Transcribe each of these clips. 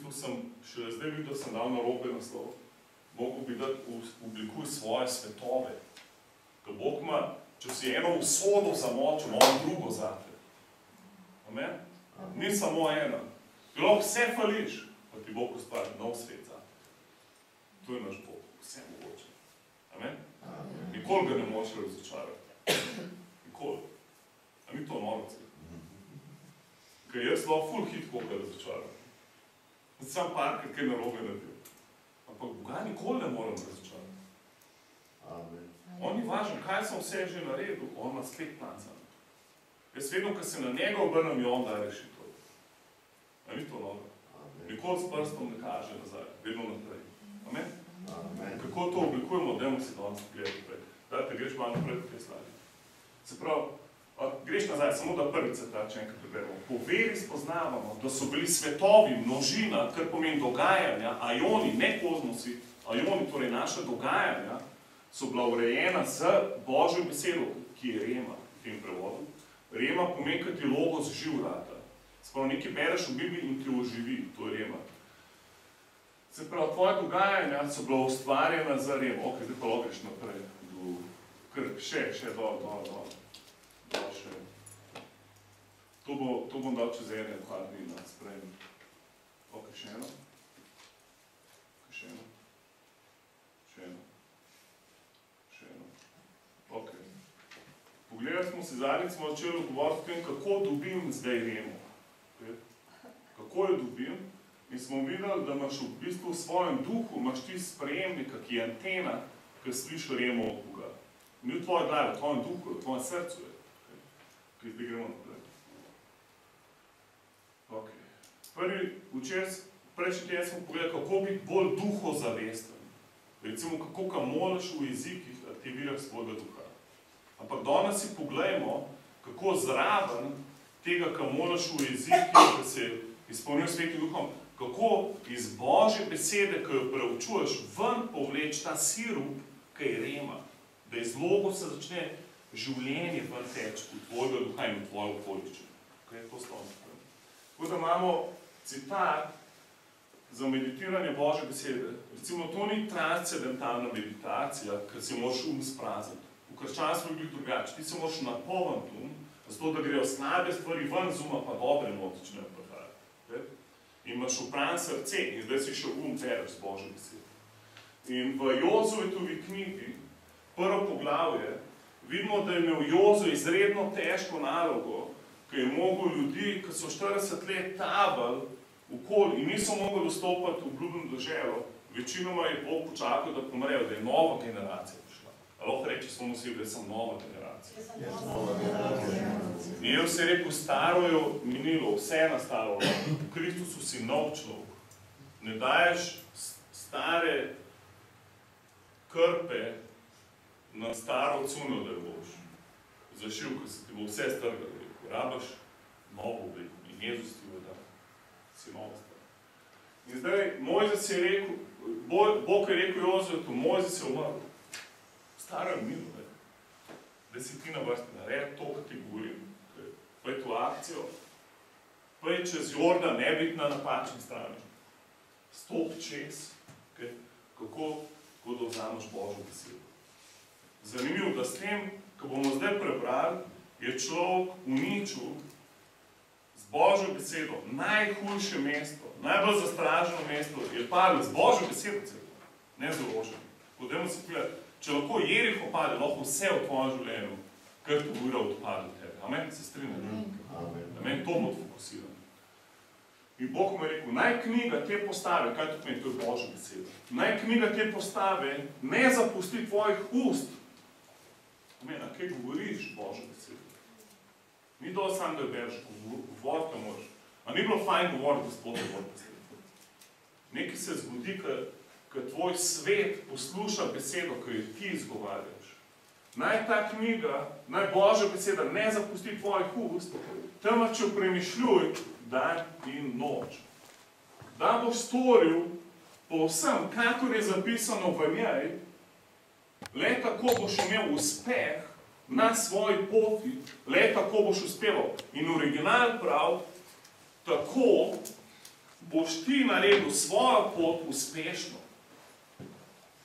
bistvu sem šele zdaj videl, da sem dal narobe naslov. Bog bi dati oblikuj svoje svetove. Ker Bog ima, če si eno usodo zamočil, ima on drugo zate. Amen? Ni samo ena. Ti lahko vse fališ, pa ti Bog ustvari nov svet zate. To je naš Bog, vse mogoče. Amen? Nikoli ga ne moš razočarati. Nikoli. A ni to novice? Ker jaz lahko ful hit koga razočaram. Sam parkrat kaj narobe naredil. Ampak Boga nikoli ne moram razočarati. On ni važen, kaj sem vse že naredil, on ima spet plan za me. Jaz vedno, ko se na njega obrnem, je on da rešitev. A ni to novo? Nikoli s prstom ne kaže nazaj, vedno naprej. Amen? Kako to oblikujemo, dajmo se danes gledati prej. Dajte, greš malo naprej, kaj sladi. Se pravi, greš nazaj, samo da prvi citat, če enkrat preberemo. Po veri spoznavamo, da so bili svetovi, množina, kar pomeni dogajanja, ajoni, ne kozmosi, ajoni, torej naša dogajanja, so bila urejena z Božjo besedo, ki je rema v tem prevodu. Rema pomeni, kad ti logos živ rata. Se pravi, nekaj bereš v Bibliji in ti oživi, to je rema. Se pravi, tvoje dogajanja so bila ustvarjena za remo. Ok, zdaj pa logriš naprej. Še dol. To bom dal čez ene par dni na sprejmi. Ok, še eno. Ok. Pogledali smo se zadnjič, smo začeli govoriti o tem, kako dobim zdaj remo. Kako jo dobim? In smo videli, da imaš v bistvu v svojem duhu, imaš ti sprejemnika, ki je antena, ki sliši remo od Boga. Ni v tvoji glavi, v tvojem duhu, v tvojem srcu je. Kaj zdaj gremo naprej. Ok. Prejšnji teden smo pogledali, kako biti bolj duhozavesten. Recimo, kako ka moliš v jezikih aktiviraš svojega duha. Ampak danes si pogledajmo, kako zraven tega, ka moliš v jezikih, da se izpolnil svetim duhom, kako iz Božje besede, ki jo preučuješ, ven povleč ta sirup, ki je rema. Da iz logosa začne življenje ven teč v tvojega duha in v tvojo okoliščino. Okay, to stavno. Tako da imamo citat za meditiranje Božje besede. Recimo, to ni transcendentalna meditacija, ker si moraš sprazniti. V krščanstvu je bil drugače. Ti se moraš napolniti zato da grejo slabe stvari ven, zuma pa dobre začnejo prihajati. In imaš upran srce in zdaj si še pereš z Božje besede. In v Jozujetovi knjigi, prvo poglavje, vidimo, da je imel Jozue izredno težko nalogo, ki je mogel ljudi, ki so 40 let tavali okoli in niso mogli dostopati v obljubljeno deželo, večinoma je Bog počakal, da pomrejo, da je nova generacija prišla. A lahko reči svojemu sebi, da sem nova generacija. In Jezus je rekel, staro je minilo, vse je nastalo, v Kristusu si nov človek. Ne daješ stare krpe na staro cuno, da jo boš zašil, ker se ti bo vse strgali. Rabaš novo obliko in Jezus ti jo da. Si nova stvar. In zdaj, Mojzes je rekel, Bog je rekel Jozuetu, Mojzes je umrl. Staro je milo, da si ti na vrsti, naredi to, kar ti govorim. Pej to akcijo, pej čez Jordan, ne biti na napačni strani. Stop čez, kako da vzameš Božjo besedo. Zanimivo, da s tem, ko bomo zdaj prebrali, je človek uničil z Božjo besedo najhujše mesto, najbolj zastraženo mesto, je padel z Božjo besedo celo, ne z orožjem. Dajmo se pogledati, če lahko Jeriho pade, lahko vse v tvojem življenju, kar to ura odpade od tebe. Amen, se strinjate? Amen, to bo fokusiran. In Bog mu je rekel, naj knjiga te postave, kaj to pomeni, to je Božja beseda, naj knjiga te postave ne zapusti tvojih ust. Amen, a kaj govoriš Božja beseda? Ni dovolj sam, da bereš, govoriti moraš. A ni bilo fajn govoriti, Gospod, Božja beseda? Nekaj se zgodi, ko tvoj svet posluša besedo, ko jo ti izgovarjaš. Naj ta knjiga, naj Božja beseda ne zapusti tvojih ust, temveč jo premišljuj dan in noč. Da boš storil povsem, kakor je zapisano v njej, le tako boš imel uspeh na svoji poti, le tako boš uspeval. In original prav, tako boš ti naredil svojo pot uspešno,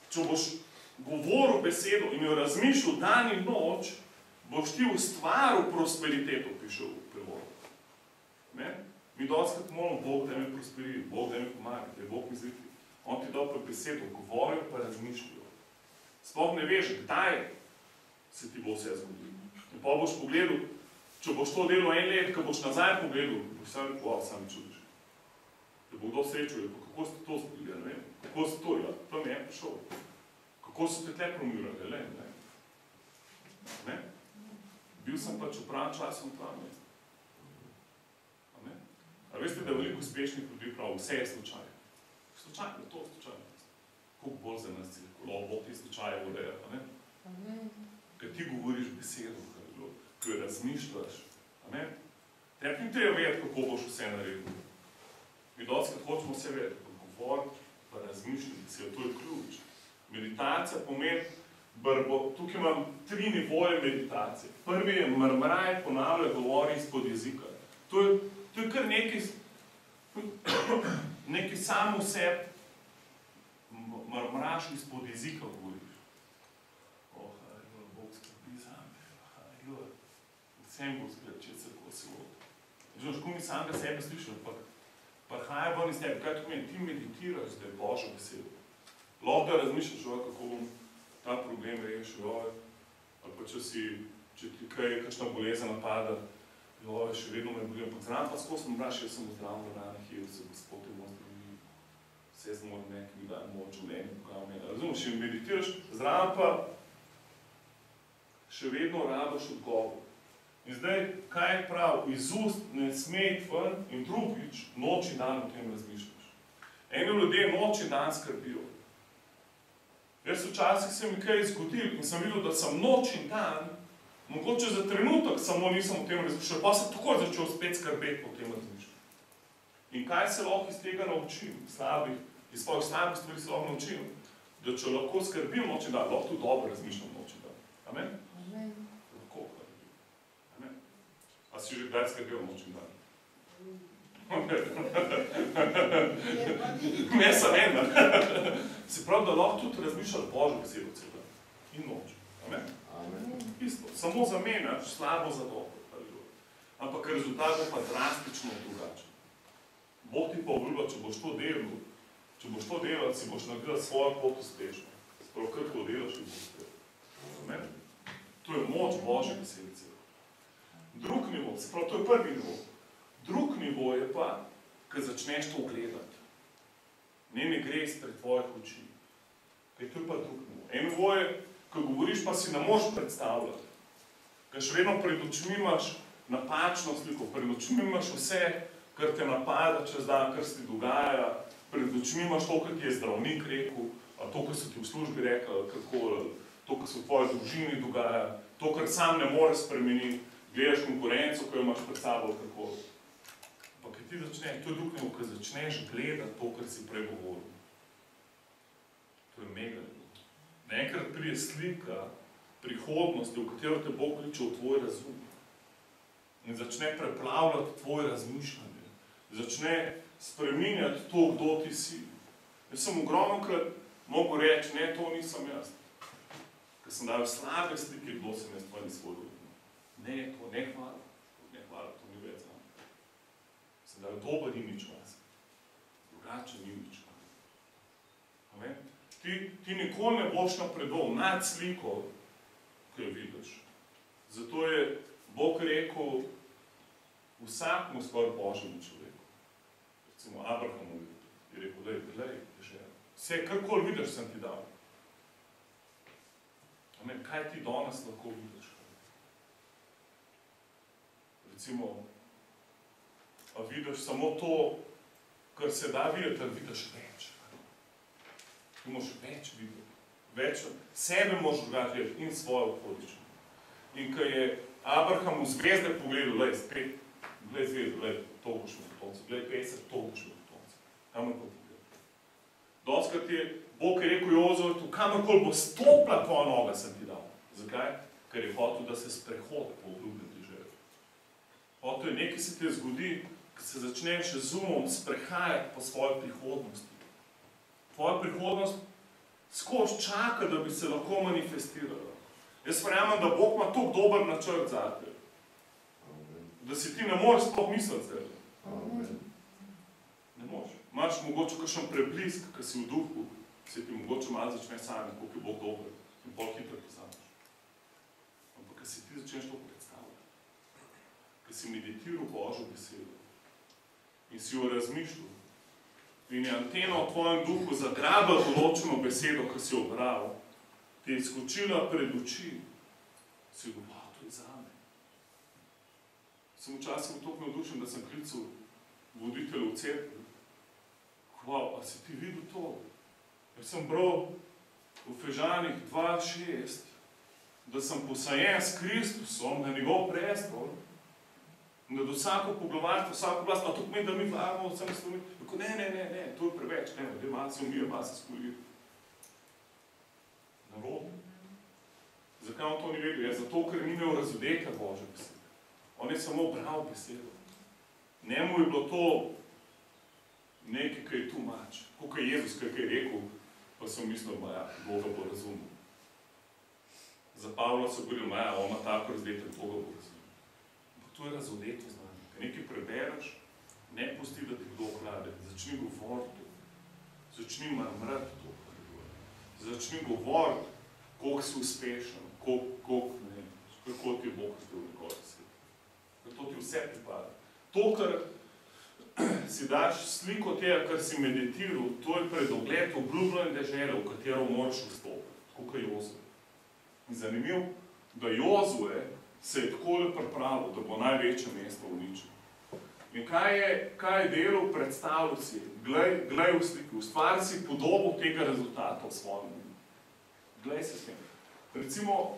če boš govoril besedo in jo razmišljal dan in noč, boš ti ustvaril prosperiteto, piše v prevodu. Mi dostakrat molimo, Bog da me prosperiri, Bog da me pomaga, da je Bog mi zviti. On ti dal pa besedo, govorijo pa razmišljajo. Sploh ne veš, kdaj se ti bo vse zgodilo. In pa boš pogledal, če boš to delal en let, ko boš nazaj pogledal, boš sam rekel, wow, sami čudiš. Da bo kdo srečuje, kako ste to zgodili, ne vem, kako ste to, ja, tam je prišel. Kako so te tle promirali, ne? Bil sem pač v pravem času na pravem mestu. A veste, da je veliko uspešnih ljudi prav, vse je slučaj. Slučajno, to je slučajno. Koliko bolj za nas je, ko Bog te slučaje ureja, ne? Ker ti govoriš besedo, ko jo razmišljaš, ne? Tebi ni treba vedeti, kako boš vse naredil. Mi dostakrat hočemo vse vedeti, ko govoriti, pa razmišljati se, to je ključ. Meditacija pomeni, tukaj imam 3 nivoje meditacije. Prvi je mrmraj, ponavlja, govori izpod jezika. To je kar nekaj samo v sebi mrmraš izpod jezika govoriš. Hajlo, Bog skrbi zame, hajlo. Vsem Bog skrbi, če se tako si vod. Žal, ko mi samega sebe slišal, pa haj ven iz tebe, kaj to meni, ti meditiraš, da je Božja beseda. Lahko da razmišljaš, kako bom ta problem rešil, ali pa če ti kakšna bolezen napada, še vedno me boli, ampak zraven pa skozi sem braš, jaz sem v zdravem ranih, jaz se Gospod je moj zdravi, vse z moj nek, mi dajem moč v meni, pokaj meni. Razumeš, in meditiraš, zraven pa še vedno rabiš odgovor. In zdaj, kaj je prav, iz ust ne sme iti ven in drugič, noč in dan o tem razmišljaš. Eni ljudje noč in dan skrbijo. Jaz včasih se mi kaj zgodil in sem videl, da sem noč in dan, mogoče za trenutek samo nisem o tem razmišljal, pa sem takoj začel spet skrbeti o tem razmišljati. In kaj se lahko iz tega naučim, iz svojih slabih stvari se lahko naučim, da če lahko skrbim noč in dan, lahko tudi dobro razmišljam noč in dan. Amen? Amen. Lahko, amen. A si že kdaj skrbel noč in dan? Ne sem ena. Se pravi, da lahko tudi razmišljal Božjo besedo cel dan. In noč. Amen? Isto. Samo zamenjaš slabo za dobro. Ampak rezultat je pa drastično drugačen. Bog ti pa obljublja, če boš to delal, si boš naredil svojo pot uspešno. Sprav, kar to delaš, ti boš uspešno. Amen? To je moč Božje besedice. Drug nivo, se pravi, to je prvi nivo. Drug nivo je pa, ko začneš to gledati. Ne gre izpred tvojih oči. To je pa drug nivo. En nivo je, ko govoriš, pa si ne moš predstavljati. Ker še vedno pred očmi imaš napačno sliko, pred očmi imaš vse, kar te napada čez dan, kar se ti dogaja, pred očmi imaš to, kar ti je zdravnik rekel, to, kar so ti v službi rekli, to, kar se v tvoji družini dogaja, to, kar sam ne moreš spremeniti, gledaš konkurenco, ko jo imaš pred sabo, kako. Pa kaj ti začneš, to je drug nivo, ko začneš gledati to, kar si prej govoril. To je mega. Enkrat prije slika prihodnosti, v katero te Bog kliče v tvoj razum in začne preplavljati tvoje razmišljanje, začne spreminjati to, kdo ti si. Jaz sem ogromnokrat mogel reči, ne, to nisem jaz. Ker sem dal slabe slike, kdo sem jaz tvoj izvodil. Ne, to ne hvala, to ni več znam. Sem dal dober imič vas, drugačen imič. Amen? Ti nikoli ne boš napredoval nad sliko, ki jo vidiš. Zato je Bog rekel vsakmu skoraj Božjemu človeku. Recimo Abrahamu je rekel, glej, vse, karkoli vidiš, sem ti dal. Amen, kaj ti danes lahko vidiš? Recimo, a vidiš samo to, kar se da videti, ali vidiš več. Ti moraš več videti, sebe moraš drugače gledati in svojo okoliščino. In ko je Abraham v zvezde pogledal, glej, spet, glej zvezde, glej, to boš na potomcu, glej pesek, to boš na potomcu. Kamor pa pogledal. Dostkrat je Bog rekel Jozefu, kamorkoli bo stopila tvoja noga, sem ti dal. Zakaj? Ker je hotel, da se sprehodi po obljubljeni deželi. Hotel je, nekaj se te zgodi, ko se začneš z umom sprehajati po svoji prihodnosti. Tvoja prihodnost skozi čaka, da bi se lahko manifestirala. Jaz verjamem, da Bog ima toliko dober načrt zate, da si ti ne moreš sploh misliti zdaj. Ne moreš. Imaš mogoče kakšen preblisk, ko si v duhu, se ti mogoče malo začne sanjati, koliko je Bog dober in bolj hitro poznaš. Ampak, ko si ti začneš to predstavljati, ko si meditiral Božjo besedo in si jo razmišljal in je antena v tvojem duhu zagrabila določeno besedo, ko si jo bral, ti je skočila pred oči, si jo govoril, to je zame. Sem včasih toliko navdušen, da sem klical voditelja v cerkvi. Hvala, a si ti videl to? Jaz sem bral v Efežanih 2:6, da sem posajen s Kristusom na njegov prestol, da do vsako poglavarstvo, vsako oblast, a to pomeni, da mi vladamo od samih stvari. Tako, ne, to je preveč, ne, malo se umije, malo se spoliti. Narod. Zakaj on to ni vedel? Je zato, ker ni imel razodeka Božje besede. On je samo bral besedo. Njemu je bilo to nekaj, kaj je tu mač. Kako je Jezus, kaj je rekel, pa sem mislil, ja, Boga bo razumel. Za Pavla so govorili, ja, on ima tako razdetek, Boga bo razumel. Ampak to je razodeto znanje. Kaj nekaj prebereš, ne pusti, da ti kdo klade. Začni govoriti. Začni marmrati to. Začni govoriti, koliko si uspešen, koliko ne, kako ti je Bog razdelil nekoli svet. Ker to ti vse pripada. To, kar si daš sliko tega, kar si meditiral, to je predogled obljubljene dežele, v katero moraš vstopiti, tako kot Jozue. In zanimiv, da Jozue se je takole pripravil, da bo največje mesto uničil. In kaj je delal, predstavljal si, glej v sliki, ustvari si podobo tega rezultata v svojem umu. Glej se s tem. Recimo,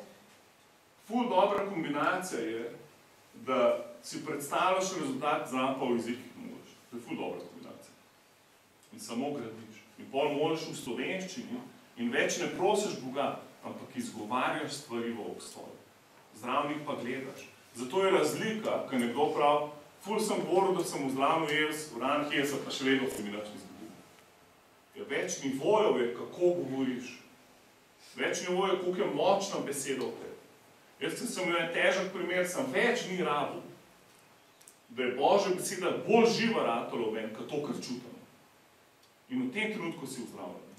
ful dobra kombinacija je, da si predstavljaš rezultat zraven pa v jezikih moliš. To je ful dobra kombinacija. In samo gradiš. In pol moliš v slovenščini in več ne prosiš Boga, ampak izgovarjaš stvari v obstoju. Zraven jih pa gledaš. Zato je razlika, ko nekdo pravi, ful sem govoril, da sem v zdravno jaz, v ranih jesa, pa še vedno se mi nič ni zgodilo. Ja, več nivojev je, kako govoriš. Več nivojev je, koliko je močna beseda v tebi. Jaz sem imel en težak primer, sem več ni rabil, da je Božja beseda bolj živa ratala v meni, kot to, kar čutim. In v tem trenutku si ozdravljen.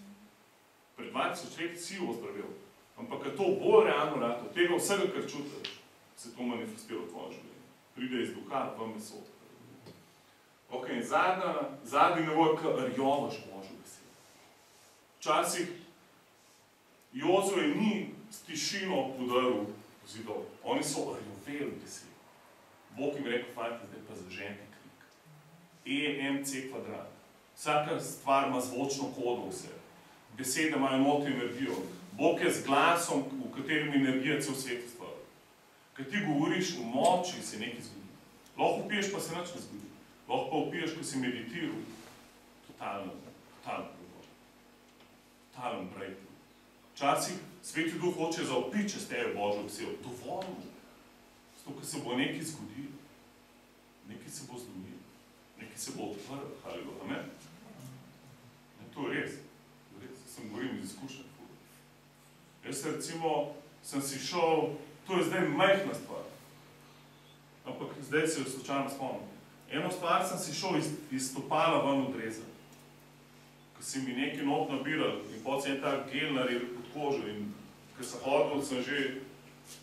Pred 20 let si ozdravil, ampak je to bolj realno ratalo, tega vsega, kar čutiš, se to manifestira v tvoje življenje. Pride iz duha v meso. Ok, in zadnji nivo je, kar rjovaš Božjo besedo. Včasih Jozue ni s tišino podaril zidov. Oni so rjoveli besedo. Bog jim rekel, fajte, zdaj pa zaženite krik. EMC kvadrat. Vsaka stvar ima zvočno kodo vse. Besede imajo notri energijo. Bog je z glasom, v katerem energija cel svet stvar. Kaj ti govoriš v moči, se nekaj zgodi. Lahko upiješ, pa se nič ne zgodi. Lahko pa upiješ, ko si meditiral. Totalen break. Včasih Sveti Duh hoče zaopiti čez tebe Božjo besedo. Dovoljno. Zato, ko se bo nekaj zgodilo, nekaj se bo zlomilo, nekaj se bo odprlo. Haleluja, amen? To je res. Sem govorim iz izkušnje. Jaz recimo sem si šel, to je zdaj majhna stvar, ampak zdaj se jo slučajno spomnim. Eno stvar sem si šel iz stopala ven odrezal. Ko si mi nekaj not nabiral in potem je tak gel naredil pod kožo in ko sem hodil, sem že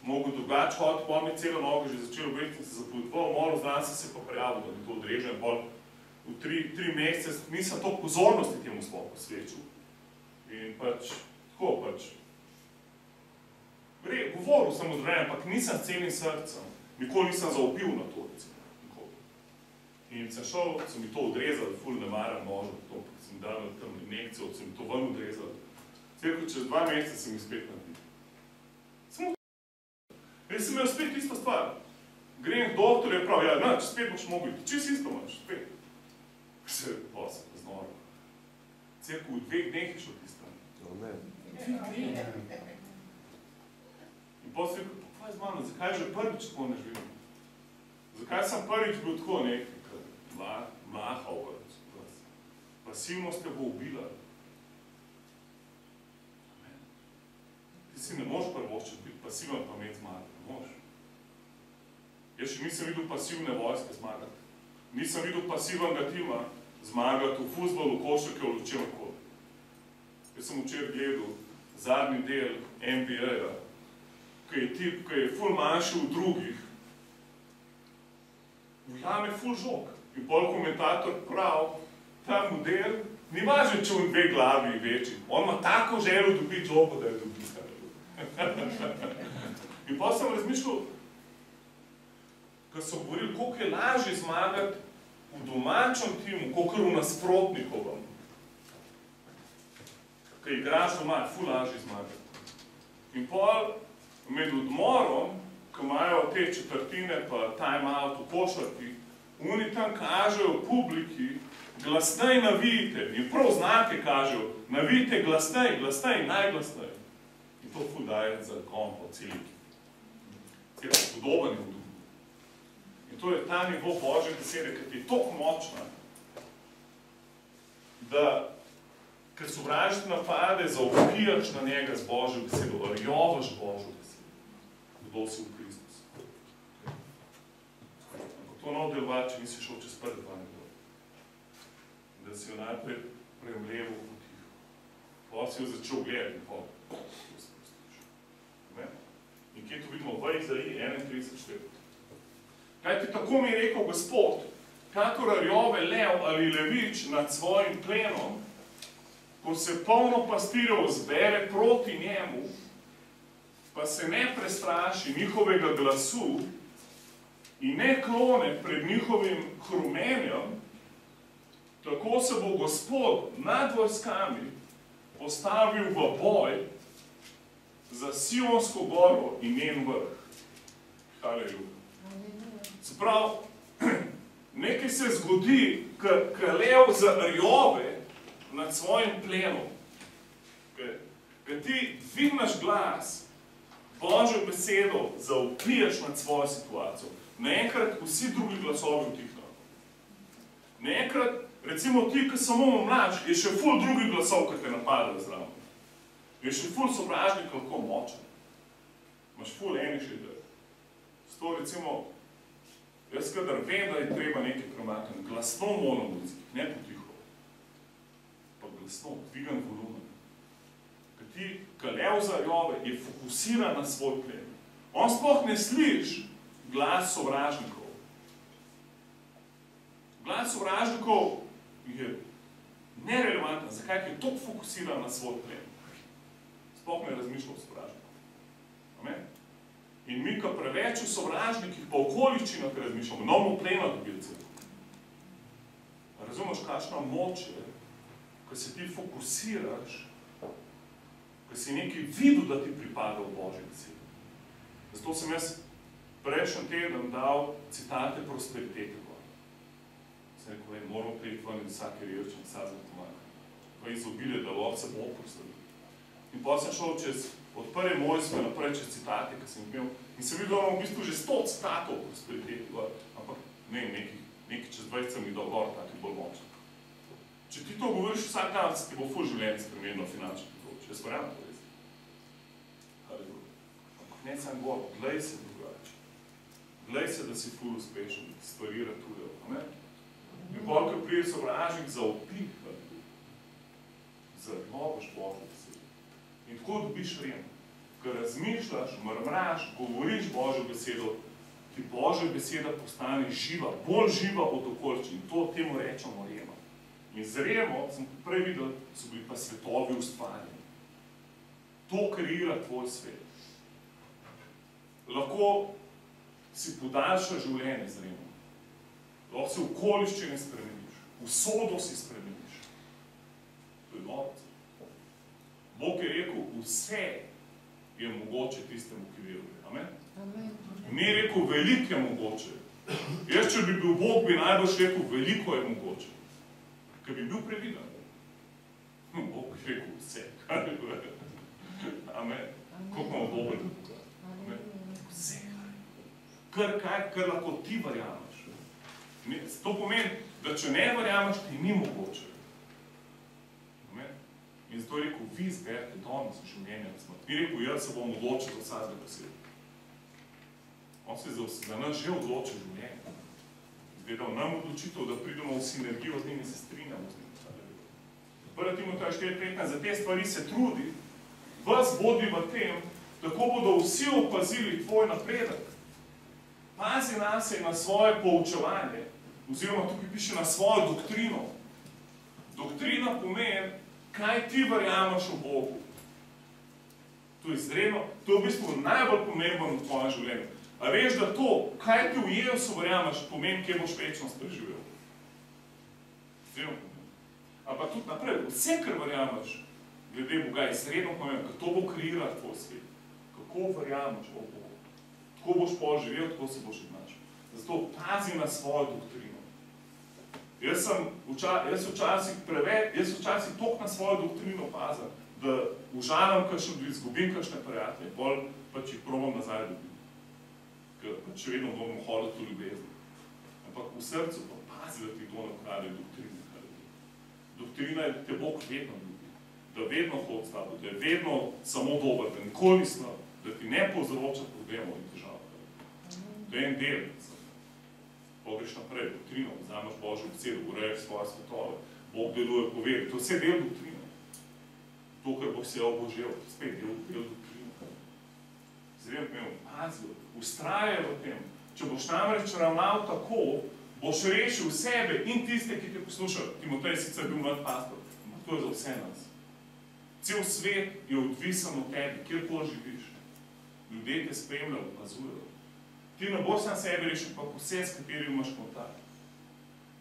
mogel drugače hoditi, potem mi celo nogo že začel obeti in se zapovedoval, malo zdan sem se pa prijavil, da bi to odrežem. V 3 mesece nisem toliko pozornosti temu sploh posvečil. In pač, tako pač, govoril sem ozdravljen, ampak nisem s celim srcem. Nikoli nisem zaupil na to, recimo. Nikoli. In sem šel, sem mi to odrezal, ful ne maram nožem, sem dal tam injekcijo, sem mi to ven odrezal. Cirka čez 2 meseca sem mi spet naredil. Jaz sem imel spet isto stvar. Grem k doktorju in prav, ja, nač, spet boš mogel iti. Čist isto imaš, spet. Se pa znoro. Cirka v 2 dneh je šel tisto. In potem se rekel, kaj z mano, zakaj že prvič tako ne živim? Zakaj sem prvič bil tako nekaj? mahal vas. Pasivnost te bo ubila. Ti si ne moš prvoščiti biti pasiven pa imeti zmagati. Ne moš. Jaz še nisem videl pasivne vojske zmagati. Nisem videl pasivnega tima zmagati v fuzbalu, košarke, v čemkoli. Jaz sem včeraj gledal zadnji del NBA-ja, ki je ful manjši od drugih, ujame ful žog. In pol komentator prav, ta model, ni važno, če on dve glavi večji. On ima tako željo dobiti žogo, da je dobi. In pol sem razmišljal, ko so govorili, koliko je lažje zmagati v domačem timu, koliko v nasprotnikovem. Ko igraš doma, je ful lažje zmagati. In pol med odmorom, ko imajo te četrtine pa time out v košarki, oni tam kažejo publiki, glasnej navijte, in prav znake kažejo, navijte glasnej, najglasnej. In to ful daje za kompo celiki. Cela podoben je v duhu. In to je ta nivo Božje besede, ki je toliko močna, da ker sovražnik napade, zaopijaš na njega z Božjo besedo, rjovaš Božjo besedo. Kdo si v Kristus. Ampak to nov delovati, če nisi šel čez prvi dva nekdo. Da si jo najprej premleval potiho. Pa si jo začel gledati in pol. In kje to vidimo? V Izaiji 31:4. Kajti tako mi je rekel Gospod, kakor rjove lev ali levič nad svojim plenom, ko se polno pastirjev zbere proti njemu, pa se ne prestraši njihovega glasu in ne klone pred njihovim hrumenjem, tako se bo Gospod nad vojskami postavil v boj za Sionsko goro in njen vrh. Haleluja. Se pravi, nekaj se zgodi, ko lev zarjove nad svojim plenom, ko ti dvignaš glas, Božjo besedo, zaupiješ nad svojo situacijo. Naenkrat vsi drugi glasovi utihnajo. Naenkrat, recimo ti, ki samo mlač, je še ful drugi glasov, ki te napadajo zraven. Je še ful sovražnik lahko močen. Imaš ful eni še da. Zato recimo, jaz kadar vem, da je treba nekaj premakniti, glasno moram v jezikih, ne potiho. Pa glasno, dvigan volumen. Ker ti, ko lev zarjove, je fokusiran na svoj plen. On sploh ne sliši glas sovražnikov. Glas sovražnikov je nerelevanten, zakaj je toliko fokusiran na svoj plen. Sploh ne razmišlja o sovražnikov. Amen? In mi, ko preveč v sovražnikih po okoliščinah razmišljamo, novo plena dobil celo. Razumeš, kakšna moč je, ko se ti fokusiraš, ko si nekaj videl, da ti pripada v Božji besedi. Zato sem jaz prejšnji teden dal citate prosperitete. Sem rekel, moramo prejeti ven in vsake revčine, vsake pomaga. Pa izobilje, da lahko se bo prostoril. In pa sem šel od prve mojstve naprej čez citate, ki sem imel, in sem videl, da imam v bistvu že 100 citatov prosperitete, ampak ne, nekaj čez 20 sem jih dal gor, taki bolj močni. Če ti to govoriš vsak dan, se ti bo ful življenje spremenilo finančno področje. Jaz verjamem to res. Ampak ne sam gor, glej se drugače. Glej se, da si ful uspešen, stvari ratujejo. In koliko prije sovražnik zaupih, zarjovaš Božjo besedo. In tako dobiš rem. Ko razmišljaš, mrmraš, govoriš Božjo besedo, ti Božja beseda postane živa, bolj živa od okoliščin. To temu rečemo rema. In z remo, sem prej videl, so bili pa svetovi ustvarjeni. To kreira tvoj svet. Lahko si podaljša življenje z remom. Lahko se okoliščine spremeniš, usodo si spremeniš. To je dobro. Bog je rekel, vse je mogoče tistemu, ki veruje. Amen? Ni rekel, veliko je mogoče. Jaz, če bi bil Bog, bi najbolj rekel, veliko je mogoče. Ker bi bil previden. Bog bi rekel, vse. Amen. Koliko imamo dober Boga. Vse. Kar lahko ti verjameš. To pomeni, da če ne verjameš, ti ni mogoče. In zato je rekel, vi izberete danes v življenju na smrt. Ni rekel, jaz se bom odločil za vsakega posebej. On se je za nas že odločil življenje. Zdaj dal nam odločitev, da pridemo v sinergijo z njim in se strinjamo z njim. 1. Timotej 4:15, za te stvari se trudi, vas vodi v tem, tako bodo vsi opazili tvoj napredek. Pazi nase in na svoje poučevanje, oziroma tukaj piše na svojo doktrino. Doktrina pomeni, kaj ti verjameš v Bogu. To je izredno, to je v bistvu najbolj pomembno v tvojem življenju. A veš, da to, kaj ti v Jezusu verjameš, pomeni, kje boš večnost preživel. Izredno pomembno. Ampak tudi naprej, vse, kar verjameš, glede Boga, je izredno pomembno, ker to bo kreirati tvoj svet. Kako verjameš v Bogu. Tako boš poživel, tako se boš obnašal. Zato pazi na svojo doktrino. Jaz včasih toliko na svojo doktrino pazim, da užalam kakšen, da izgubim kakšne prijatelje, bolj pač jih probam nazaj dobiti. Ker pač še vedno bomo hoditi v ljubezni. Ampak v srcu pa pazi, da ti to ne ukrade doktrine. Doktrina je, da te Bog vedno ljubi, da vedno hodi s tabo, da je vedno samo dober, da nikoli ni slab, da ti ne povzroča problemov in težav. To je en del. Pogreš naprej, doktrino, vzameš Božjo besedo, ureješ svoje svetove, Bog deluje po veri, to je vse del doktrine. To, kar Bog se je obožel, spet del doktrine. Zdaj vem, pazi, ustrajaj v tem. Če boš namreč ravnal tako, boš rešil sebe in tiste, ki te poslušajo. Timotej sicer bil mlad pastor, ampak to je za vse nas. Cel svet je odvisen od tebi, kjerkoli živiš. Ljudje te spremljajo, opazujejo. Ti ne boš sam sebi rešil, pa vse, s katerim imaš kontakt.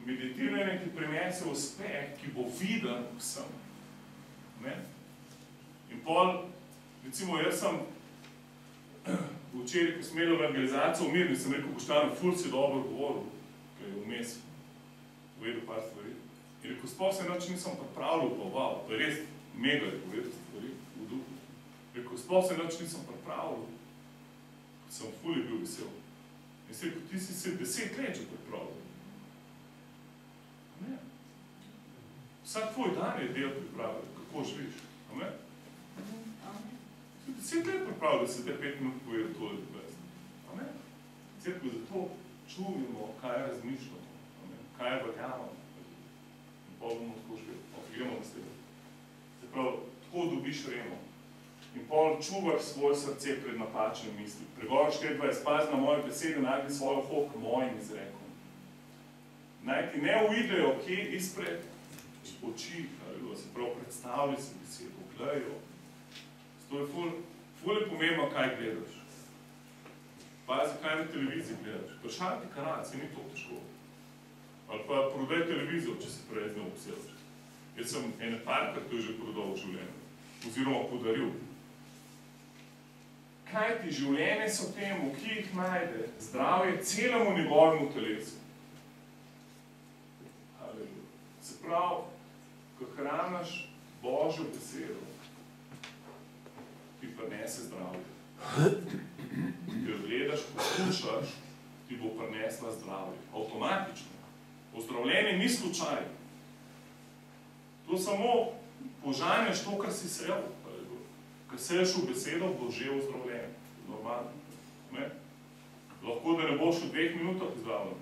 Meditiranje ti prinese uspeh, ki bo viden vsem. In pol, recimo, jaz sem včeraj, ko sem imel evangelizacijo v Mirni, sem rekel, Boštjanu, ful si dobro govoril, ker je vmes povedal par stvari. In rekel, sploh se nič nisem pripravljal, pa wow, pa res mega je povedal stvari v duhu. Rekel, sploh se nič nisem pripravljal, sem ful je bil vesel. In si rekel, ti si se 10 let že pripravljal. Ne. Vsak tvoj dan je del pripravljal, kako živiš. Amen? 10 let pripravljal, da se te 5 minut povedal tole ljubezno. Amen? Cerkev zato čujemo, kaj razmišljamo, kaj verjamamo. In pol bomo tako živeli. Gremo na slede. Se pravi, tako dobiš remo. In pol čuvaš svoje srce pred napačnimi misli. Pregovor 24, pazi na moje besede, najdi svojo hod k mojim izrekom. Naj ti ne uidejo, kje izpred oči, se pravi, predstavlji se besedo, gledajo. To je ful je pomembno, kaj gledaš. Pazi, kaj na televiziji gledaš. Vprašaj ti kanal, se ni to težko. Ali pa prodaj televizijo, če se prej z njo obselaš. Jaz sem ene parkrat to že prodal v življenju. Oziroma podaril. Kaj ti življenje so temu, ki jih najde, zdravje celemu njegovemu telesu. Halleluja. Se pravi, ko hranaš Božjo besedo, ti prinese zdravje. Ker gledaš, poslušaš, ti bo prinesla zdravje. Avtomatično. Ozdravljenje ni slučaj. To samo požanješ to, kar si sejal. Ker seješ v besedo, boš že ozdravljen. Normalno. Ne? Lahko, da ne boš v 2 minutah zdravljen.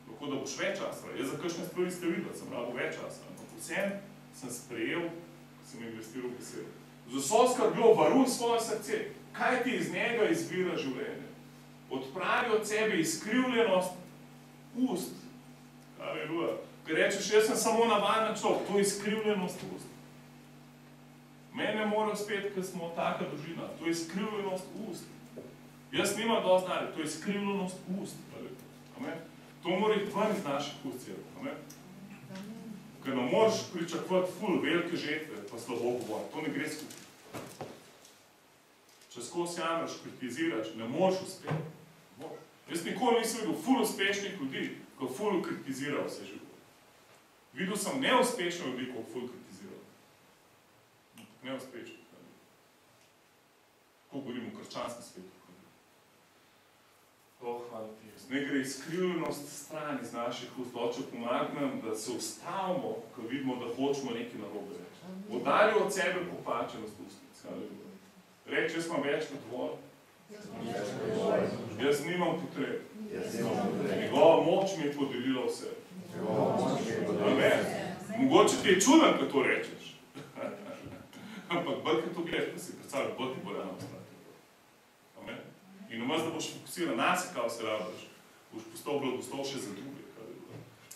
Lahko, da boš več časa. Jaz za kakšne stvari ste videli, sem rado več časa. Ampak vsem sem sprejel, ko sem investiral v besedo. Z vso skrbjo varuj svoje srce. Kaj ti iz njega izvira življenje? Odpravi od sebe izkrivljenost ust. Halleluja. Ker rečeš, jaz sem samo navaden človek, to je izkrivljenost ust. Mene mora spet, ker smo taka družina, to je izkrivljenost ust. Jaz nimam dosti znanja, to je izkrivljenost ust. Amen? To mora iti ven iz naših ust. Amen? Ker ne moraš pričakovati ful velike žetve, pa slabo govori. To ne gre skupaj. Če skozi jamraš, kritiziraš, ne moreš uspeti. Jaz nikoli nisem videl ful uspešnih ljudi, ko ful kritizirajo vse živo. Videl sem neuspešne ljudi, ko ful kritizirajo. Neuspešnih. Ko govorimo o krščanskem svetu. hvala ti. Ne gre izkrivljenost stran iz naših ust. Oče, pomagaj nam, da se ustavimo, ko vidimo, da hočemo nekaj narobe reči. Oddalji od sebe popačenost ustnic. Reči, jaz imam več kot dovolj. Jaz nimam potreb. Njegova moč mi je podelila vse. Amen. Mogoče ti je čudno, ko to rečeš. Ampak bolj, ko to gledaš, pa si predstavljaš, bolj ti bo rano ostati. Amen. In namesto, da boš fokusiral na se, kaj se rabiš, boš postal blagoslov še za druge.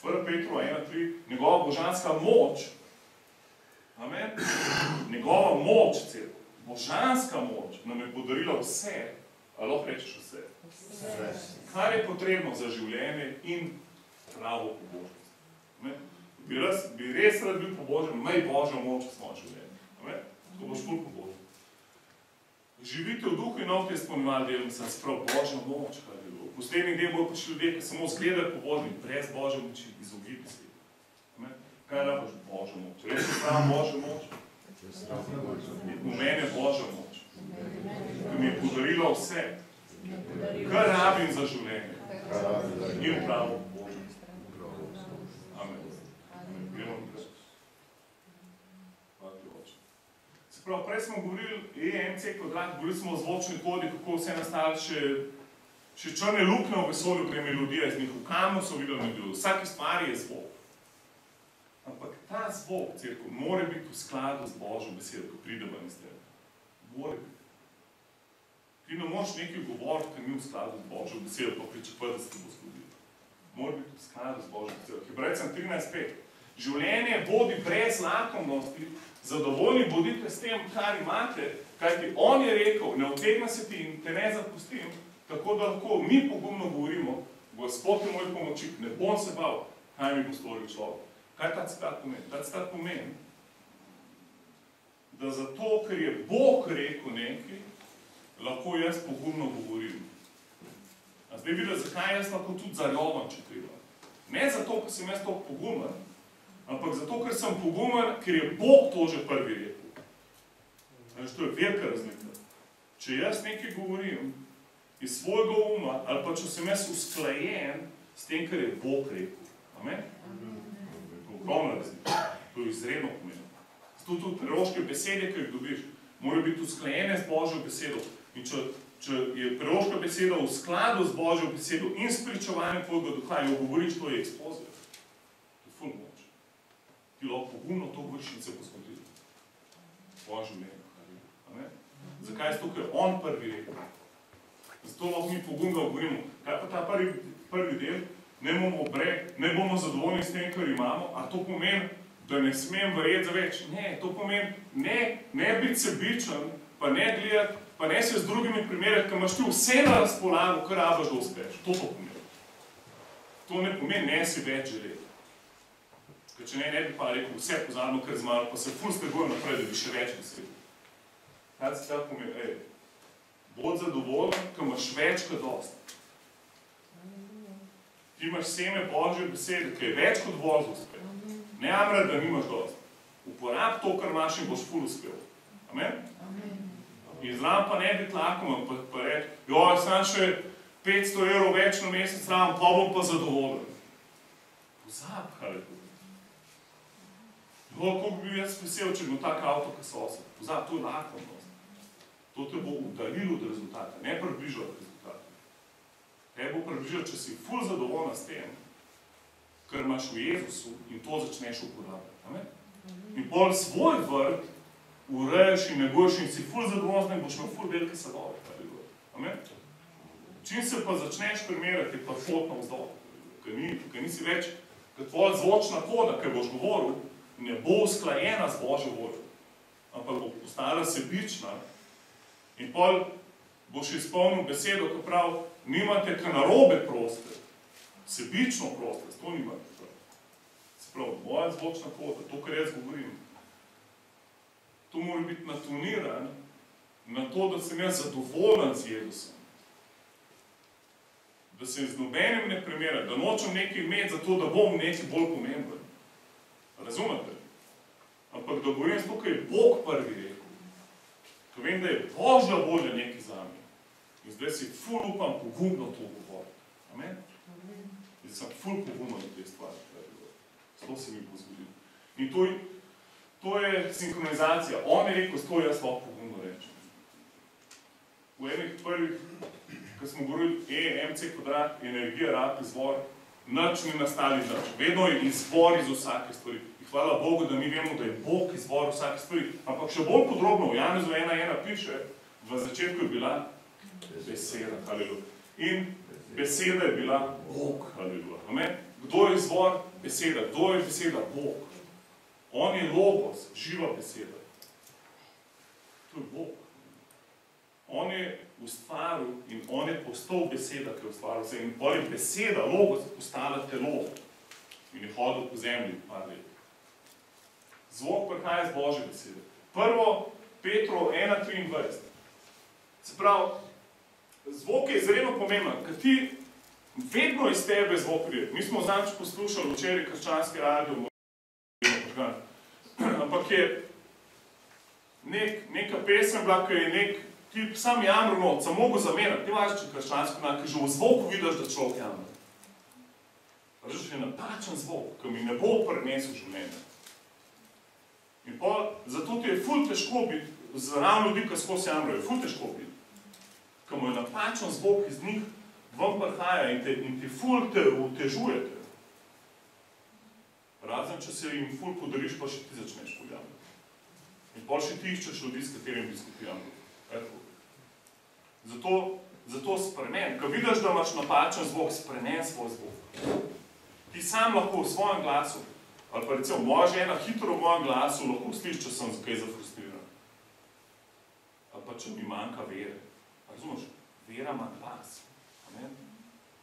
1. Petrova 1.3, njegova božanska moč, amen, njegova moč, božanska moč nam je podarila vse, ali lahko rečeš vse? Vse. Kar je potrebno za življenje in pravo pobožnost. Amen. Bi res rad bil pobožen, imej Božjo moč v svojem življenju. Amen. Tako boš ful pobožen. Živite v duhu in ovte izpolnjevali delom, sem sprav Božjo moč, kaj je bilo. V poslednjih dneh bojo prišli ljudje, ki samo zgledajo pobožni, brez Božje moči, izogibi se. Amen. Kaj rabiš Božjo moč? Res je prav Božjo moč? V mene Božja moč. Ki mi je podarila vse. Kaj rabim za življenje? In pravo pobožnost. Amen. Gremo naprej. Hvala ti, Oče. Se pravi, prej smo govorili EMC kvadrat, govorili smo o zvočni kodi, kako vse nastali še črne luknje v vesolju, prej melodija iz njih. V kamnu so videli melodijo. Vsaki stvari je zvok. Ampak ta zvok, cerkev, mora biti v skladu z Božjo besedo, ko pride ven iz tebe. Mora biti. Ti ne moraš nekaj govoriti, ker ni v skladu z Božjo besedo, pa pričakovati, da se ti bo zgodilo. Mora biti v skladu z Božjo besedo. Hebrejcem 13.5. Življenje vodi brez lakomnosti, zadovoljni bodite s tem, kar imate, kajti on je rekel, ne utegna se ti in te ne zapustim, tako da lahko mi pogumno govorimo, Gospod je moj pomočnik, ne bom se bal, kaj mi bo storil človek. Kaj ta citat pomeni? Ta citat pomeni, da zato, ker je Bog rekel nekaj, lahko jaz pogumno govorim. A zdaj vidiš, zakaj jaz lahko tudi zarjovam, če treba. Ne zato, ker sem jaz to pogumen, ampak zato, ker sem pogumen, ker je Bog to že prvi rekel. Znači, to je velika razlika. Če jaz nekaj govorim iz svojega uma, ali pa če sem jaz usklajen s tem, kar je Bog rekel. Amen? Ogromna razlika. To je izredno pomembno. Zato tudi preroške besede, ki jih dobiš, morajo biti usklajene z Božjo besedo. In če je preroška beseda v skladu z Božjo besedo in s pričevanjem tvojega duha, jo govoriš, to je eksplozija. To je ful moč. Ti lahko pogumno to govoriš in se bo zgodilo. Božjo meni. Amen? Zakaj je to, ker on prvi rekel? Zato lahko mi pogumno govorimo. Kaj pa ta prvi del? Ne bomo zadovoljni s tem, kar imamo, a to pomeni, da ne smem verjeti za več. Ne, to pomeni, ne biti sebičen, pa ne gledati, pa ne se z drugimi primerjati, ker imaš ti vse na razpolago, kar rabiš, da uspeš. To pomeni. To ne pomeni, ne si več želeti. Ker če ne bi pa rekel, vse pozabno, kar zmalo, pa se ful stegujem naprej, da bi še več mislil. Kaj se tako pomeni? Bod zadovoljen, ker imaš več kot dosti. Ti imaš seme Božje besede, ki je več kot dovolj za uspeh. Ne amrati, da nimaš dosti. Uporab to, kar imaš in boš ful uspel. Amen? In zraven pa ne biti lakomen, pa reči, joj, sam še 500 evrov več na mesec zraven, pa bom pa zadovoljen. Pozab, kaj je to. Kako bi bil jaz vesel, če bi bil tak avto, ki so oseb. Pozab, to je lakomnost. To te bo udaljilo od rezultata, ne približalo rezultata. Te bo približal, če si ful zadovoljna s tem, kar imaš v Jezusu in to začneš uporabljati. In pol svoj vrt urejaš in neguješ in si ful zadovoljna in boš imel ful velike sadove. Čim se pa začneš primerjati, pa pot navzdol, ker nisi več, ker tvoja zvočna koda, ker boš govoril, ne bo usklajena z Božjo voljo, ampak bo postala sebična in pol boš izpolnil besedo, ko prav, nimate ka narobe proste, sebično proste, to nimate prav. Se pravi, moja zvočna koda, to, kar jaz govorim, to mora biti natoniran na to, da sem jaz zadovoljen z Jezusom. Da se z nobenim ne primerjam, da nočem nekaj imeti zato, da bom nekaj bolj pomemben. Razumete? Ampak da govorim s to, kaj je Bog prvi rekel. Ko vem, da je Božja volja nekaj za me. In zdaj si ful upam pogumno to govoriti. Amen? Zdaj sem ful pogumno na te stvari. To se mi bo zgodilo. In to je sinhronizacija. On je rekel, to jaz lahko pogumno rečem. V enih prvih, ko smo govorili MC kvadrat, energija, rab, izvor, nič ni nastali nič. Vedno je izvor iz vsake stvari. In hvala Bogu, da mi vemo, da je Bog izvor vsake stvari. Ampak še bolj podrobno, v Janezu 1.1 piše, v začetku je bila beseda, haleluja. In beseda je bila Bog, haleluja. Amen? Kdo je izvor? Beseda. Kdo je beseda? Bog. On je logos, živa beseda. To je Bog. On je ustvaril in on je postal beseda, ki je ustvaril vse. In potem je beseda, logos, postala telo. In je hodil po zemlji par let. Zvok prihaja iz Božje besede. Prvo Petrov 1.23. Se pravi, zvok je izredno pomemben, ker ti vedno iz tebe zvok pride. Mi smo zadnjič poslušali včeraj krščanski radio, ampak je neka pesem bila, ki je ti sam jamro noč, sam mogo zamenjati. Ti vaš, če krščansko nak, že v zvoku vidiš, da človek jamro. Režiš, je napačen zvok, ki mi ne bo prinesel življenja. In zato ti je ful težko biti, ravno ljudi, ki skozi jamro, je ful težko biti. Ko mu je napačen zvok iz njih vam prihaja in ti ful te utežujete. Razen, če se jim ful podariš, pa še ti začneš pojavljati. In pol še ti iščeš ljudi, s katerim bi skupijali. Zato spremen. Ko vidiš, da imaš napačen zvok, spremen svoj zvok. Ti sam lahko v svojem glasu, ali pa recimo moja žena hitro v mojem glasu lahko sliši, če sem kaj zafrustriran. Ali pa če mi manjka vere. Razumeš? Vera ima glas. Amen?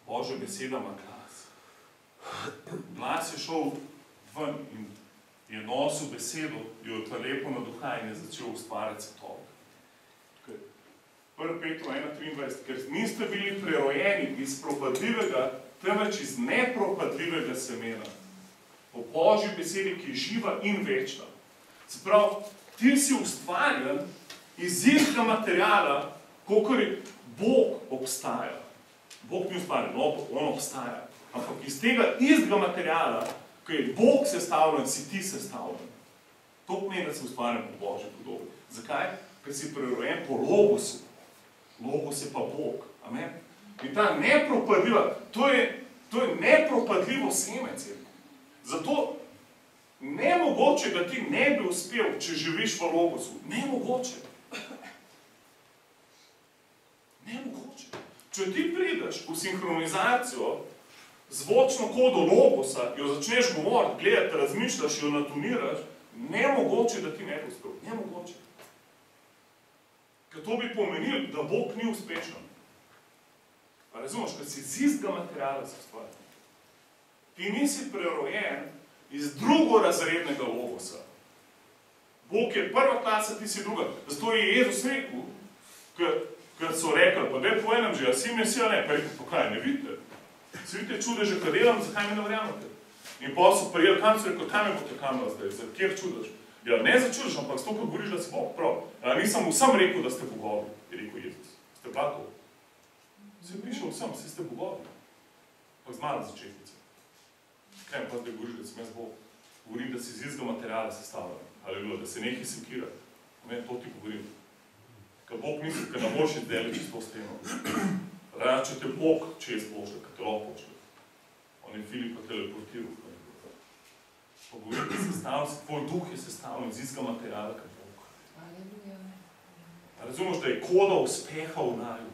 Božja beseda ima glas. Glas je šel ven in je nosil besedo, jo lepo naduha in je začel ustvarjati svetove. 1. Petru 1.23, ker niste bili prerojeni iz propadljivega, temveč iz nepropadljivega semena. Po Božji besedi, ki je živa in večna. Se pravi, ti si ustvarjen iz istega materijala, kakor je Bog obstaja. Bog ni ustvarjen, on obstaja. Ampak iz tega istega materijala, ko je Bog sestavljen, si ti sestavljen. To pomeni, da si ustvarjen po Božji podobi. Zakaj? Ker si prerojen po logosu. Logos je pa Bog. Amen? In ta nepropadljiva, to je nepropadljivo seme, cerkev. Zato nemogoče, da ti ne bi uspel, če živiš v logosu. Nemogoče. Nemogoče. Če ti prideš v sinhronizacijo zvočno kodo logosa, jo začneš govoriti, gledati, razmišljaš, jo natoniraš, nemogoče, da ti ne bi uspel. Nemogoče. Ker to bi pomenilo, da Bog ni uspešen. Pa razumeš, ker si iz istega materiala se stvari. Ti nisi prerojen iz drugorazrednega logosa. Bog je prva klasa, ti si druga. Zato je Jezus rekel, ker so rekli, pa daj povedem že, a si Mesija ne, pa rekel, pa kaj, ne vidite? Si vidite čudeže, kad delam, zakaj me ne verjamete? In pa so prijeli, kam so rekel, kam je bote kamera zdaj, za kjer čudež? Ja, ne za čudež, ampak s to, ko govoriš, da si Bog prav. Nisem vsem rekel, da ste bogovi, je rekel Jezus. Ste blato. Se piše vsem, vsi ste bogovi. Pa z mala začetnice. Kaj mi pa zdaj govoriš, da sem jaz Bog? Govorim, da si iz istega materiala sestavljen. Haleluja, da se nekaj sekira. To ti govorim. Ker Bog misli, ker ne boš izdeli čisto steno. Raja, če te Bog čez pošle, ker te lahko pošle. On je Filipa teleportiral. Pa govorim, da sestavljen, tvoj duh je sestavljen iz istega materiala, ker Bog. Razumeš, da je koda uspeha v naju.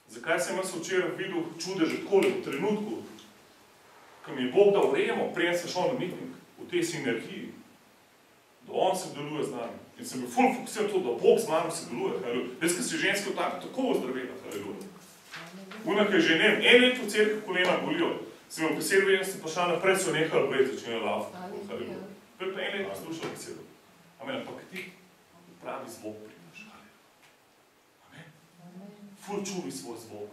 Zakaj sem jaz včeraj videl čudeže takole v trenutku, ko mi je Bog dal remo, preden sem šel na miting, v tej sinergiji, da on se deluje z nami. In sem bil ful fokusiral to, da Bog z mano se deluje. Jaz, ko si ženske tako ozdravila, unak je že, ne vem, en let v cerkvi kolena bolijo. Sem imel besedo, in sem pa šla naprej, so nehali vred, začinjali lavati. Prej pa en let poslušal besedo. Amen, ampak ti pravi zvok primaš. Amen. Ful čuvi svoj zvok.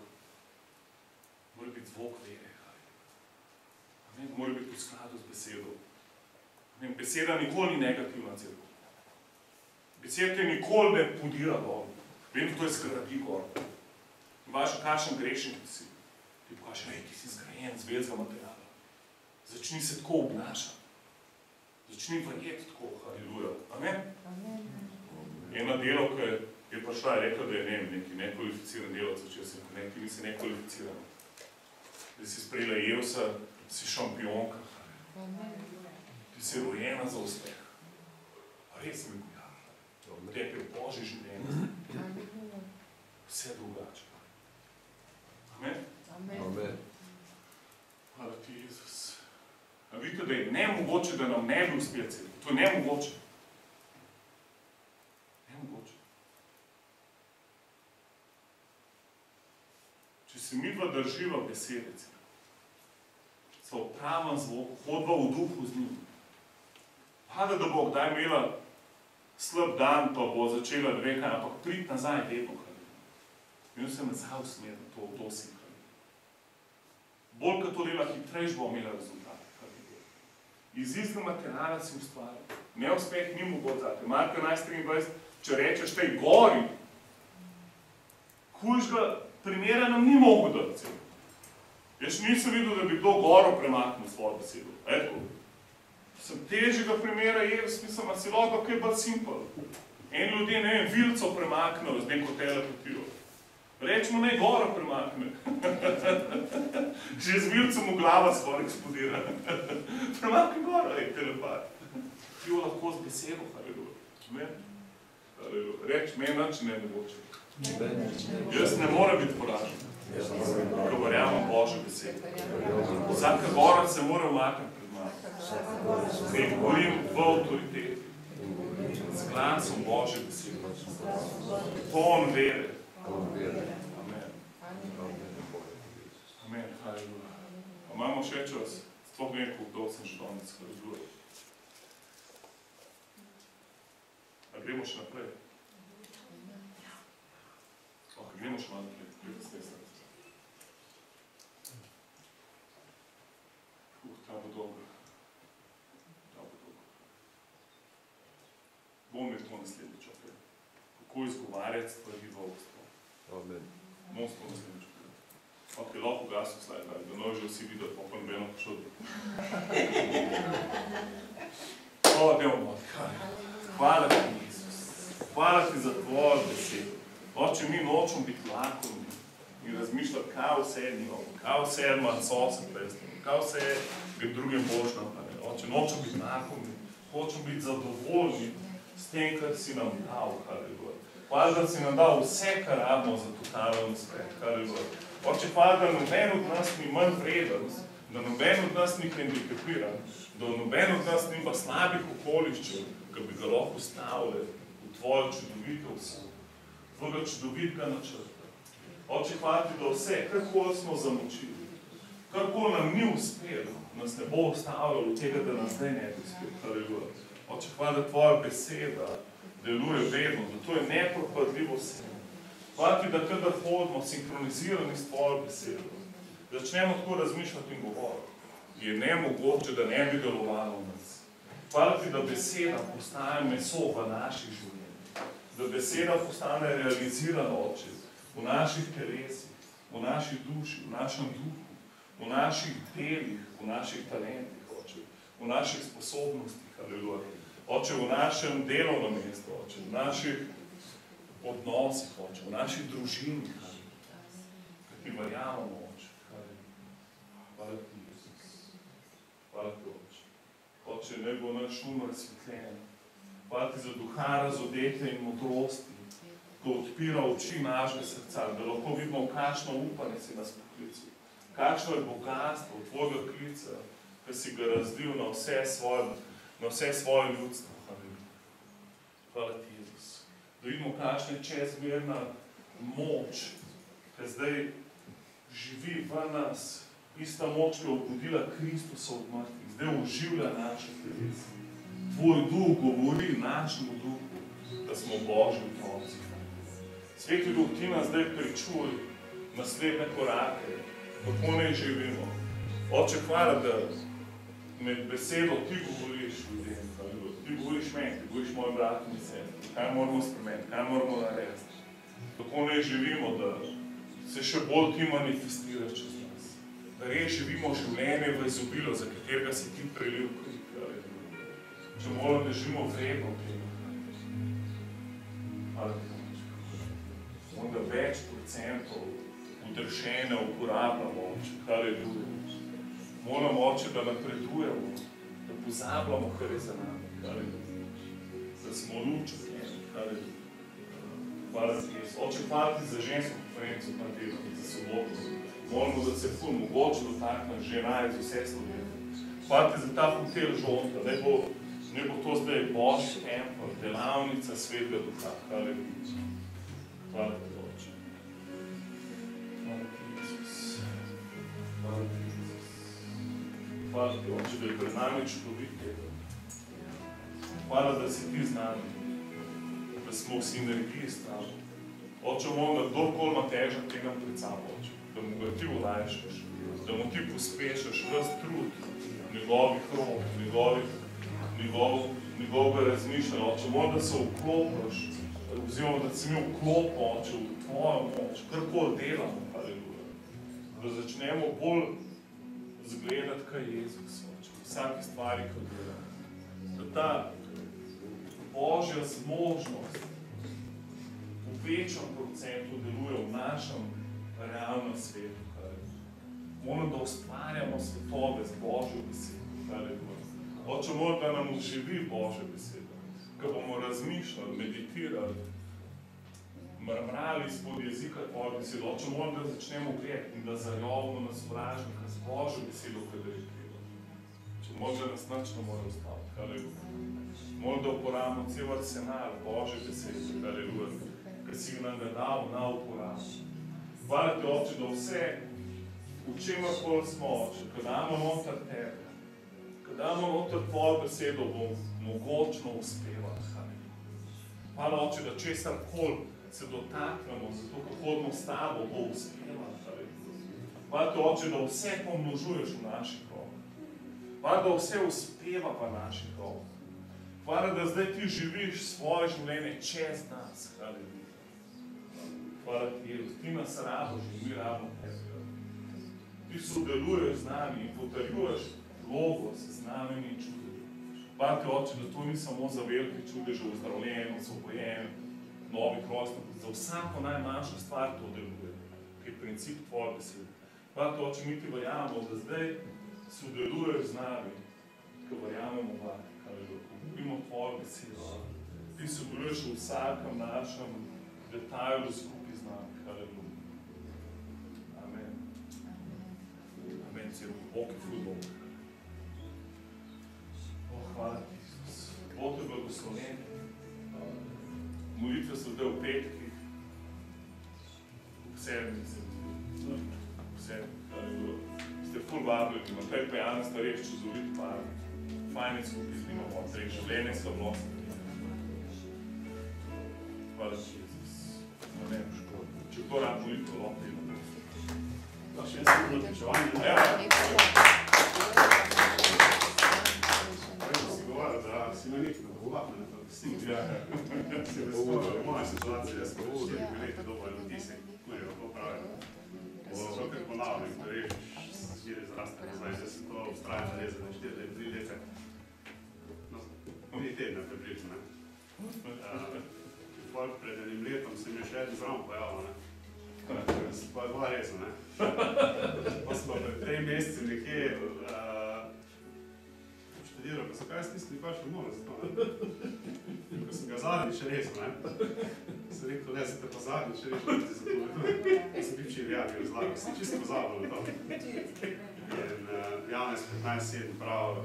Mora biti zvok vere. Amen. Mora biti v skladu z besedo. Amen. Beseda nikoli ni negativna cerkev. Beseda te nikoli ne podira dol. Vem, kdo je zgradi gor. In vaš, kakšen grešnik si. Ti pokaš, ti si zgrajen z velikega materiala. Začni se tako obnašati. Začni verjeti tako, haleluja. Amen? Ena delovka je prišla in rekla, da je neki nekvalificiran delavec, če se ti nisi nekvalificiran. Da si sprejela Evsa, si šampionka. Ti si rojena za uspeh. Res mi gojala. Tebi je Božje življenje. Vse drugače. Amen? Amen. Hvala ti, Jezus. A vidite, da je nemogoče, da nam ne bi uspeli celo. To je nemogoče. Nemogoče. Če se mi dva drživa besede celo, se v pravem zvoku, hodva v duhu z njim. Pada, da bo kdaj imela slab dan, pa bo začela nekaj, ampak priti nazaj vedno, in se nazaj usmeriti, to si. Bolj, kot to dela, hitrejš bo imela rezultat. Iz istega materiala si ustvaril. Neuspeh ni mogoče zate. Marka 11:23, če rečeš tej gori, hujšega primera nam ni mogel dati. Jaz nisem videl, da bi kdo goro premaknil svojo besedo. Eto, sem težjega primera jaz, mislim, a si lahko kaj bolj simpel. En ljudje, ne vem, vilco premaknil z neko telepatijo. Rečemo, naj goro premakne. Že z vilcem v glava skoraj eksplodira. Premakne goro, telepat. Ti jo lahko z besedo, haleluja. Reč, meni nič ne mogoče. Jaz ne moram biti poražen, ko verjamem Božjo besedo. Vsaka gora se mora umakniti pred mano. Zdaj govorim v avtoriteti, z glasom Božje besede. Poln vere. Amen. Amen, haleluja. Imamo še čas, sploh ne koliko sem že danes razgovoril. A gremo še naprej? Gremo še malo naprej, gremo s te srce. Ta bo dolgo. Bom imel to naslednjič, ok? Kako izgovarjati stvari v obstvu? Amen. Bom s to naslednjič, ok? Ok, lahko gasil slajd, da no že vsi videti, pa nobeno pošel. O, Deo, hvala ti, Isus. Hvala ti za tvojo besedo. Oče, mi nočemo biti lakomni in razmišljati, kaj vse nimamo, kaj vse ima sosa predstavljeno, kaj vse je drugim božnam. Oče, nočemo biti lakomni, hočemo biti zadovoljni s tem, kar si nam dal, haleluja. Hvala, da si nam dal vse, kar rabimo za totalen uspeh, haleluja. Oče, hvala, da noben od nas ni manj vreden, da noben od nas ni hendikepiran, da noben od nas nima slabih okoliščin, ki bi ga lahko stavili v tvojo čudovitost, tvojega čudovitega načrta. Oče, hvala ti, da vse, karkoli smo zamočili, karkoli nam ni uspelo, nas ne bo ostavljalo tega, da nas zdaj ne bi uspelo. Haleluja. Oče, hvala, da tvoja beseda deluje vedno, da to je nepropadljivo vse. Hvala ti, da kadar hodimo sinkronizirani s tvojo besedo, začnemo tako razmišljati in govoriti, je nemogoče, da ne bi delovalo v nas. Hvala ti, da beseda postaja meso v naših življenjih, da beseda postane realizirana, Oče, v naših telesih, v naši duši, v našem duhu, v naših delih, v naših talentih, Oče, v naših sposobnostih, haleluja. Oče, v našem delovnem mestu, Oče, v naših odnosih, Oče, v naših družinih, ker ti verjamemo, Oče, haleluja. Hvala ti, Jezus. Hvala ti, Oče. Oče, naj bo naš razsvetljen. Hvala ti za duha razodetja in modrosti, ko odpira oči našega srca, da lahko vidimo, kakšno upanje si nas poklical, kakšno je bogatstvo tvojega klica, ki si ga razdelil na vse svoje ljudstvo. Hvala ti, Jezus. Da vidimo, kakšna je čezmerna moč, ki zdaj živi v nas, ista moč, ki je obudila Kristusa od mrtvih, zdaj oživlja naše telesa. Tvoj duh govori našemu duhu, da smo Božji otroci. Sveti duh, ti nas zdaj pričuj naslednje korake, kako naj živimo. Oče, hvala, da med besedo ti govoriš ljudem, ti govoriš meni, ti govoriš mojim bratom in sestram, kaj moramo spremeniti, kaj moramo narediti. Tako ne živimo, da se še bolj ti manifestiraš čez nas. Da res živimo življenje v izobilju, za katerega si ti prelil kri. Če moramo, da živimo vredno tega. Onda več procentov udršene uporabljamo, haleluja. Moramo, Oče, da napredujemo, da pozabljamo, kar je za nami, haleluja. Da smo luč od njega, haleluja. Hvala ti, Jezus. Oče, hvala ti za žensko konferenco na teden, za soboto. Molimo, da se ful mogoče dotakne žena iz vse Slovenije. Hvala ti za ta hotel Žonta, da ne bo to zdaj Božji tempelj, delavnica Svetega Duha. Haleluja. Hvala ti, Oče. Hvala ti, Jezus. Hvala ti, Jezus. Hvala ti, Oče, da je pred nami čudovit teden. Hvala, da si ti z nami. Da smo v sinergiji s tabo. Oče, molim, da kdorkoli ima težak tega pred sabo, Oče, da mu ga ti olajšaš, da mu ti pospešaš ves trud njegovih rok, njegovega razmišljanja, Oče, molim, da se vklopiš, oziroma da si mi vklopil, Oče, v tvojo moč, karkoli delamo, haleluja. Da začnemo bolj zgledati, kaj Jezus, Oče, v vsaki stvari, kaj delamo. Da ta Božja zmožnost v večjem procentu deluje v našem realnem svetu. Moram, da ustvarjamo svetove z Božjo besedo. Oče, moram, da nam uživi Božja beseda, ko bomo razmišljali, meditirali, mrmrali izpod jezika tvoje besedo. Oče, moram, da začnemo gledati in da zaljubimo na sovražnika z Božjo besedo, kadar je treba. Če možda nas nič ne more ustaviti. Moram, da uporabimo cel arsenal Božje besede, haleluja, ker si nam ga dal na uporabo. Hvala ti, Oče, da vse, v čemerkoli smo, Oče, ko damo noter tebe, ko damo noter tvojo besedo, bo mogočno uspevati, haleluja. Hvala, Oče, da česarkoli se dotaknemo, zato ko hodimo s tabo, bo uspevati, haleluja. Hvala ti, Oče, da vse pomnožuješ v naših rokah. Hvala, da vse uspeva v naših rokah. Hvala, da zdaj ti živiš svoje življenje čez nas, haleluja. Hvala ti, Jezus, ti nas raboš in mi rabimo tebe. Ti sodeluješ z nami in potrjuješ logos z znamenji in čudami. Hvala ti, Oče, da to ni samo za velike čudeže v zdravljenju, osvobojenju, novih rojstev, za vsako najmanjšo stvar to deluje, ki je princip tvoje besede. Hvala ti, Oče, mi ti verjamemo, da zdaj sodeluješ z nami, ko verjamemo vati, haleluja. Govorimo tvojo besedo. Ti sodeluješ v vsakem našem detajlu skupaj z nami. Haleluja. Amen. Amen. Celo Bog je ful. Hvala ti, Isus. Bog je blagoslovljen. Molitve so zdaj v petkih. V sedmih. Haleluja. Ste ful vabljeni. Naprej pa Jan starejš čudovit par. Fajne skupaj z njima moc, življenje so vnosne. Hvala ti, Jezus. Amen. Če to rad molitvo, lahko ima. Da, še en sekund odličevanje. Ja. Si govoril, da si na nekaj nagovarjal, ne tako si. Ja. Si razgovarjal, moja situacija, jaz pa 4 leta doba ljudi se kurijo, kako pravijo. Jaz sem šel kar ponavljam, ko režiš, žiri zraste nazaj, zdaj sem to ustrajno rezal, 4 leta. 3 tedne približno, ne. Pred enim letom se mi je še eden zraven pojavil, ne. Pa je 2 rezal, ne. Pa smo pred 3 meseci nekje študiral, pa so kaj stisnili pač hormone za to, ne. Ko sem ga zadnji še rezal, ne. Sem rekel, ne, sem te pa zadnji še rezal za to, ne. Sem bil čirjak, razlagal, sem čisto pozabil na to. In Janez 15:7 prav,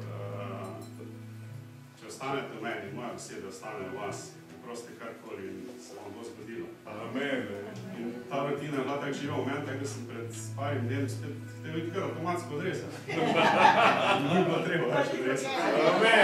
če ostanete v meni, moja beseda ostane v vas, proste karkoli in se vam bo zgodilo. Amen. In ta rutina je bila tako živa v meni, tako da sem pred parim dnem spet hteo iti kar avtomatsko odrezati. Ni bilo treba več odrezati. Amen.